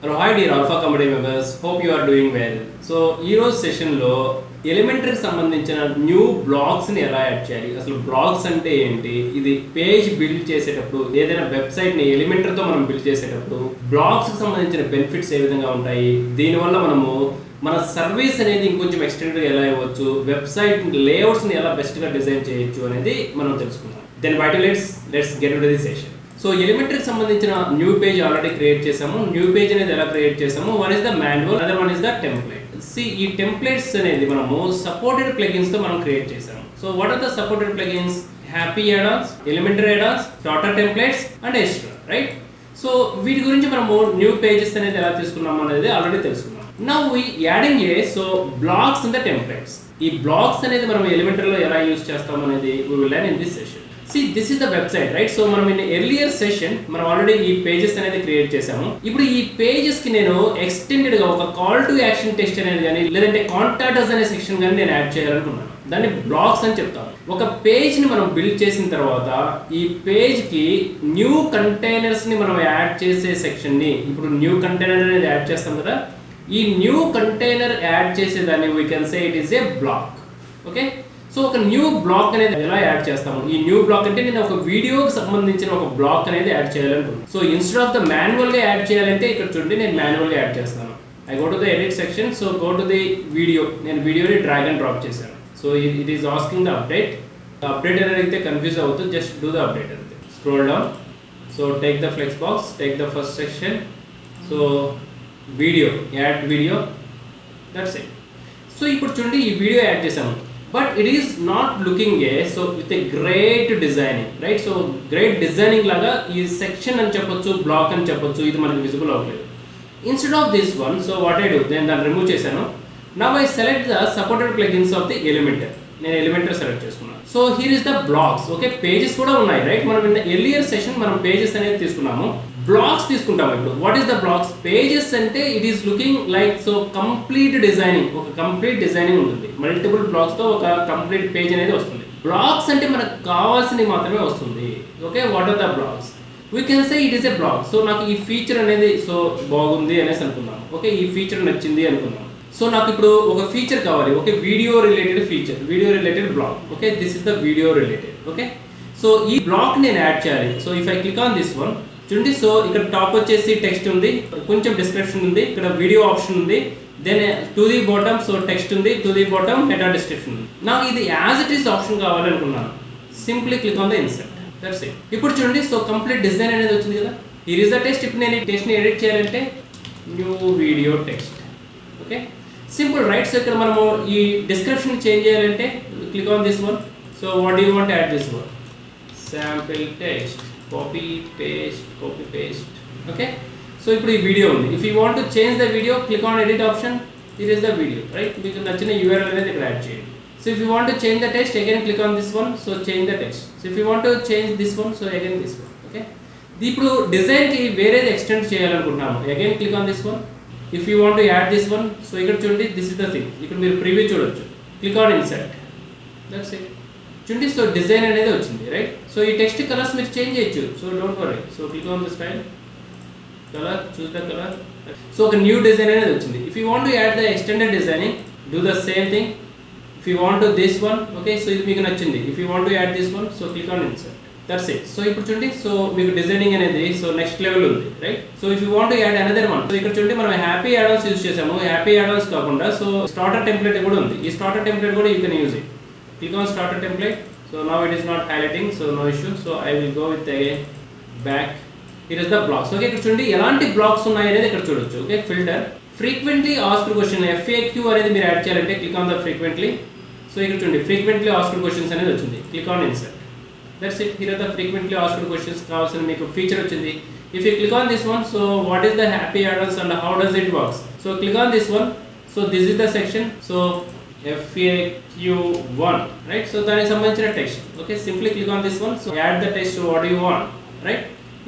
Hi dear Alpha Comedy members, hope you are doing well. So ఈ రోజు సెషన్లో ఎలిమెంటరీకి సంబంధించిన న్యూ బ్లాగ్స్ని ఎలా యాడ్ చేయాలి, అసలు బ్లాగ్స్ అంటే ఏంటి, ఇది పేజ్ బిల్డ్ చేసేటప్పుడు ఏదైనా వెబ్సైట్ని ఎలిమెంటరీతో మనం బిల్డ్ చేసేటప్పుడు బ్లాగ్స్కి సంబంధించిన బెనిఫిట్స్ ఏ విధంగా ఉంటాయి, దీనివల్ల మనము మన సర్వీస్ అనేది ఇంకొంచెం ఎక్స్టెండ్గా ఎలా ఇవ్వచ్చు, వెబ్సైట్ లేఅవుట్స్ని ఎలా బెస్ట్గా డిజైన్ చేయొచ్చు అనేది మనం తెలుసుకుందాం. Then bye to let's get to the session. So ఎలిమెంటరీకి సంబంధించిన న్యూ పేజ్ ఆల్రెడీ క్రియేట్ చేసాము. న్యూ పేజ్ అనేది ఎలా క్రియేట్ చేసాము, one is the manual, other one is the template. ఈ టెంప్లెట్స్ అనేది మనము సపోర్టెడ్ ప్లగిన్స్ తో మనం క్రియేట్ చేసాము. So what are the supported plugins? Happy add-ons, elementary add-ons, starter templates and extra, right? So వీటి గురించి మనము న్యూ పేజెస్ అనేది ఎలా తీసుకున్నాము అనేది ఆల్రెడీ తెలుసుకున్నాం. Now we adding so blocks in the templates. ఈ బ్లాక్స్ అనేది మనం ఎలిమెంటరీలో ఎలా యూజ్ చేస్తాం అనేది we will learn in this session. this is the website, right? So మనం ఇన్ ఎర్లియర్ సెషన్ మనం ఆల్రెడీ ఈ పేజెస్ అనేది క్రియేట్ చేసాము. ఇప్పుడు ఈ పేజెస్ కి నేను ఎక్స్టెండెడ్ గా ఒక కాల్ టు యాక్షన్ టెక్స్ట్ అనేది కానీ లేదంటే కాంటాక్ట్ అస్ అనే సెక్షన్ కానీ నేను యాడ్ చేయాలనుకున్నాను. దాన్ని బ్లాక్స్ అని చెప్తాను. ఒక పేజ్ ని మనం బిల్డ్ చేసిన తర్వాత ఈ పేజ్ కి న్యూ కంటైనర్స్ ని మనం యాడ్ చేసే సెక్షన్ ని, ఇప్పుడు న్యూ కంటైనర్ అనేది యాడ్ చేస్తాం కదా, ఈ న్యూ కంటైనర్ యాడ్ చేసేదాన్ని we can say it is a block. Okay, so ఒక న్యూ బ్లాక్ అనేది ఎలా యాడ్ చేస్తాము? ఈ న్యూ బ్లాక్ అంటే నేను ఒక వీడియోకి సంబంధించిన ఒక బ్లాక్ అనేది యాడ్ చేయాలనుకుంటున్నాను. సో ఇన్స్టెడ్ ఆఫ్ ద మాన్యువల్గా యాడ్ చేయాలంటే ఇక్కడ చూడండి నేను మాన్యువల్గా యాడ్ చేస్తాను. I go to the edit section, so go to the video, నేను వీడియోని డ్రాగ్ అండ్ డ్రాప్ చేశాను. So it is asking the update. Update అనేది అయితే కన్ఫ్యూజ్ అవుతుంది, జస్ట్ డూ ద అప్డేట్ అంతే. Scroll down, so take the flex box, take the first section, so video, add video, that's it. So ఇప్పుడు చూడండి ఈ video add చేసాము, but it is not looking so with a great designing, right? So great designing లాగా ఈ section అని చెప్పొచ్చు, black అని చెప్పొచ్చు, ఇది మనకి విజిబుల్ అవ్వలేదు. Instead of this one, so what I do, నేను దాన్ని రిమూవ్ చేశాను. Now I select the supported plugins of the Elementor. నేను ఎలిమెంటర్ సెలెక్ట్ చేసుకున్నాను. So here is the blocks. Okay, pages కూడా ఉన్నాయి, రైట్? మనం ఇన్ ఎర్లియర్ సెషన్ మనం pages అనేది తీసుకున్నాము, బ్లాక్స్ తీసుకుంటాము. ఇప్పుడు what is the blocks? Pages అంటే it is looking like so complete designing, ఒక కంప్లీట్ డిజైనింగ్ ఉంటుంది, మల్టిపుల్ బ్లాక్స్ తో ఒక కంప్లీట్ పేజ్ అనేది వస్తుంది. బ్లాక్స్ అంటే మనకు కావాల్సినవి మాత్రమే వస్తుంది. Okay, what are the blocks? We can say it is a block. So నాకు ఈ ఫీచర్ అనేది సో బాగుంది అనేసి అనుకున్నాను. ఓకే, ఈ ఫీచర్ నచ్చింది అనుకున్నాను. సో నాకు ఇప్పుడు ఒక ఫీచర్ కావాలి. Okay, video related feature, video related block. Okay, this is the video related. Okay, so ఈ బ్లాక్ నేను యాడ్ చేయాలి. So if I click on this one, చూడండి, సో ఇక్కడ టాప్ వచ్చేసి టెక్స్ట్ ఉంది, కొంచెం డిస్క్రిప్షన్ ఉంది, ఇక్కడ వీడియో ఆప్షన్ ఉంది, then to the bottom so text ఉంది, to the bottom meta description ఉంది. నాకు ఇది యాజ్ ఇట్ ఈస్ ఆప్షన్ కావాలనుకున్నాను. Simply click on the insert, that's it. ఇప్పుడు చూడండి, సో కంప్లీట్ డిజైన్ అనేది వచ్చింది కదా. Here is the text. ఇప్పుడు నేను ఈ టెక్స్ట్ని ఎడిట్ చేయాలంటే new video text. Okay, simple, right? So ఇక్కడ మనము ఈ డిస్క్రిప్షన్ చేంజ్ చేయాలంటే click on this one. So what do you want add this one? Sample text, copy paste. Okay, so ఇప్పుడు ఈ వీడియో ఉంది. If you want to change the video, click on edit option, it is the video, right? మీకు నచ్చిన URL అనేది ఇక్కడ add చేయండి. So if you want to change the text, again click on this one, so change the text. So if you want to change this one, so again this one. Okay, ఇప్పుడు డిజైన్కి వేరేది extend చేయాలనుకుంటున్నాము, again click on this one. If you want to add this one, so ఇక్కడ చూడండి, this is the thing. ఇక్కడ మీరు preview చూడొచ్చు, click on insert, that's it. చూడండి, సో డిజైన్ అనేది వచ్చింది, రైట్? సో ఈ టెక్స్ట్ కలర్స్ మీరు చేంజ్ చేయొచ్చు, so don't worry. So click on the style, colour, choose the colour. So ఒక న్యూ డిజైన్ అనేది వచ్చింది. If you want to add the extended designing, do the same thing. If you want to this one, okay, so ఇది మీకు నచ్చింది. If you want to add this one, so click on insert, that's it. So ఇప్పుడు చూడండి, so మీకు designing అనేది so next level ఉంది, right? So if you want to add another one, so ఇక్కడ చూడండి మనం హ్యాపీ యాడ్-ఆన్స్ యూజ్ చేసాము. Happy add-Ann's కాకుండా సో స్టార్టర్ టెంప్లెట్ కూడా ఉంది. ఈ స్టార్టర్ టెంప్లెట్ కూడా you can use it. Click on starter template. So now it is not highlighting, so no issue. So I will go with again back. Here is the blocks. Okay, ఇక్కడ చూడండి ఎలాంటి blocks ఉన్నాయి అనేది ఇక్కడ చూడొచ్చు. Okay, filter, frequently asked question, FAQ అనేది మీరు add చేయాలంటే click on the frequently. So ఇక్కడ చూడండి ఫ్రీక్వెంట్లీ ఆస్క్డ్ క్వశ్చన్స్ అనేది వచ్చింది, click on insert, that's it. Here are the frequently asked questions కావాల్సిన మీకు ఫీచర్ వచ్చింది. If you click on this one, so what is the happy add-ons and how does it works? So click on this one, so this is the section, so FAQ1, right? So that is సంబంధించిన text. Okay, simply click on this one. So add the text to what do you want, right?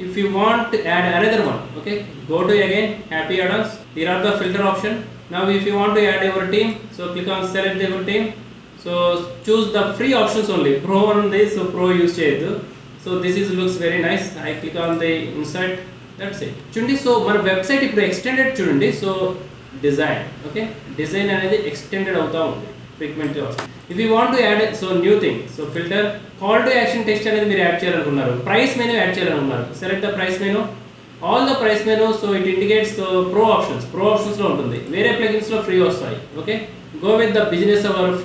If you want to add another one, okay, go to again happy add-ons. Here are the filter option. Now if you want to add your team, so click on select your team. So choose the free options only. Pro ఉంది, so pro use చేయొద్దు. So this is looks very nice. I click on the insert, that's it. చూడండి, so మన website ఇప్పుడు extended చూడండి. So design, okay, design అనేది extended అవుతా ఉంది ఫ్రీక్వెంట్గా. If you want to add so new thing, so filter call to action text అనేది మీరు యాడ్ చేయాలనుకున్నారు, ప్రైస్ మెనూ యాడ్ చేయాలనుకున్నారు, select the price menu, all the price menu. So it indicates pro ఆప్షన్స్లో ఉంటుంది, వేరే ప్లగిన్స్లో ఫ్రీ వస్తాయి. Okay, go with the business hour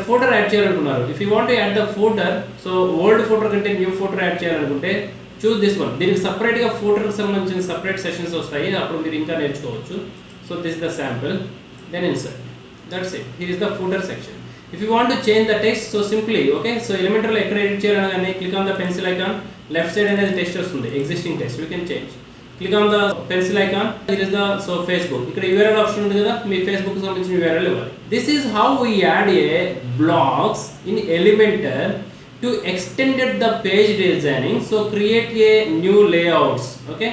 footer add చేయాలనుకున్నారు. If you want to add the footer, so old footer కంటే new footer add చేయాలనుకుంటే choose this one. దీనికి సపరేట్గా ఫూటర్కి సంబంధించిన సపరేట్ సెషన్స్ వస్తాయి, అప్పుడు మీరు ఇంకా నేర్చుకోవచ్చు. So this the sample, then insert, that's it. Here is the footer section. If you want to change the text, so simply, okay, so Elementor lo ekkada edit cheyalani click on the pencil icon, left side anedi text vastundi, existing text we can change. Click on the pencil icon, here is the so Facebook, ikkada URL option undi kada, mee Facebook ki sambandhinchina URL ivvali. This is how we add a blocks in Elementor to extended the page designing, so create a new layouts, okay.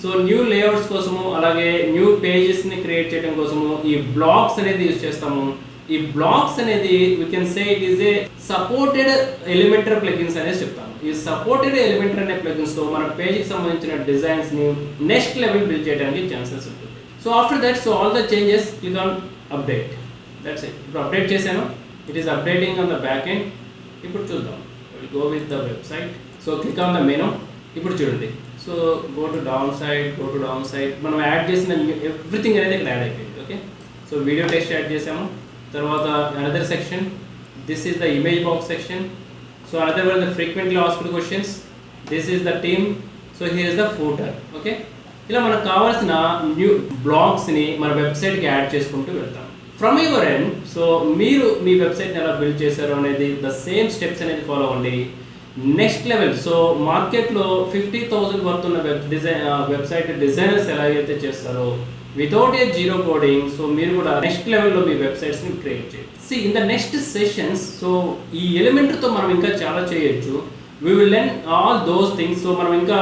So new layouts కోసము అలాగే new పేజెస్ని create చేయడం కోసము ఈ blocks అనేది use చేస్తాము. ఈ blocks అనేది we can say it is A supported Elementor plugins అనేది చెప్తాము. ఈ సపోర్టెడ్ ఎలిమెంటర్ అనే ప్లగిన్స్తో మన పేజ్కి సంబంధించిన డిజైన్స్ని నెక్స్ట్ లెవెల్ బిల్డ్ చేయడానికి ఛాన్సెస్ ఉంటుంది. So after that, so all the changes click on update, that's it. ఇప్పుడు అప్డేట్ చేశాను, it is updating on the back end. ఇప్పుడు చూద్దాం, go with the website. So click on the menu. ఇప్పుడు చూడండి, so go to down side, మనం add చేసిన everything అనేది ఇక్కడ యాడ్ అయిపోయింది. Okay, so video text add చేసాము. తర్వాత another section, this is the image box section. So another one the frequently asked questions, this is the team, so here is the footer. Okay, ఇలా మనకు కావాల్సిన new బ్లాగ్స్ని మన వెబ్సైట్కి add చేసుకుంటూ వెళ్తాం. From your end, so మీరు మీ వెబ్సైట్ని ఎలా బిల్డ్ చేశారు అనేది ద సేమ్ స్టెప్స్ అనేది ఫాలో అవ్వండి. నెక్స్ట్ లెవెల్, సో మార్కెట్లో 50,000 వర్త్ ఉన్న వెబ్సైట్ డిజైనర్స్ ఎలాగైతే చేస్తారో without a zero coding, so మీరు కూడా నెక్స్ట్ లెవెల్లో మీ వెబ్సైట్స్ని క్రియేట్ చేయండి. See in the next sessions, so ఈ ఎలిమెంట్తో మనం ఇంకా చాలా చేయొచ్చు. We will learn all those things. So మనం ఇంకా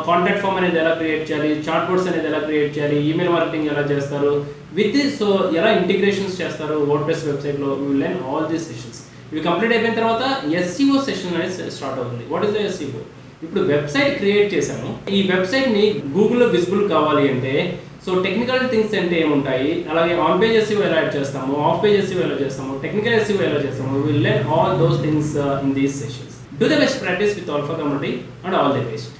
కాంటాక్ట్ ఫామ్ అనేది ఎలా క్రియేట్ చేయాలి, చాట్ బోర్డ్స్ అనేది ఎలా క్రియేట్ చేయాలి, ఈమెయిల్ మార్కెటింగ్ ఎలా చేస్తారు విత్, సో ఎలా ఇంటిగ్రేషన్స్ చేస్తారు వర్డ్ప్రెస్ వెబ్సైట్లో, we will learn all these sessions. ఇవి కంప్లీట్ అయిపోయిన తర్వాత ఎస్సీఓ సెషన్ అనేది స్టార్ట్ అవుతుంది. What is the SCO? ఇప్పుడు వెబ్సైట్ క్రియేట్ చేసాము, ఈ వెబ్సైట్ని గూగుల్లో విజిబుల్ కావాలి అంటే సో టెక్నికల్ థింగ్స్ అంటే ఏముంటాయి, అలాగే ఆన్ పేజ్ ఎస్సీఓ ఎలా యాడ్ చేస్తాము, ఆఫ్ పేజ్ ఎస్సీఓ ఎలా చేస్తాము, టెక్నికల్ ఎస్సీఓ ఎలా చేస్తాము, will learn all those things in these sessions. Do the best practice with alpha community and all the best.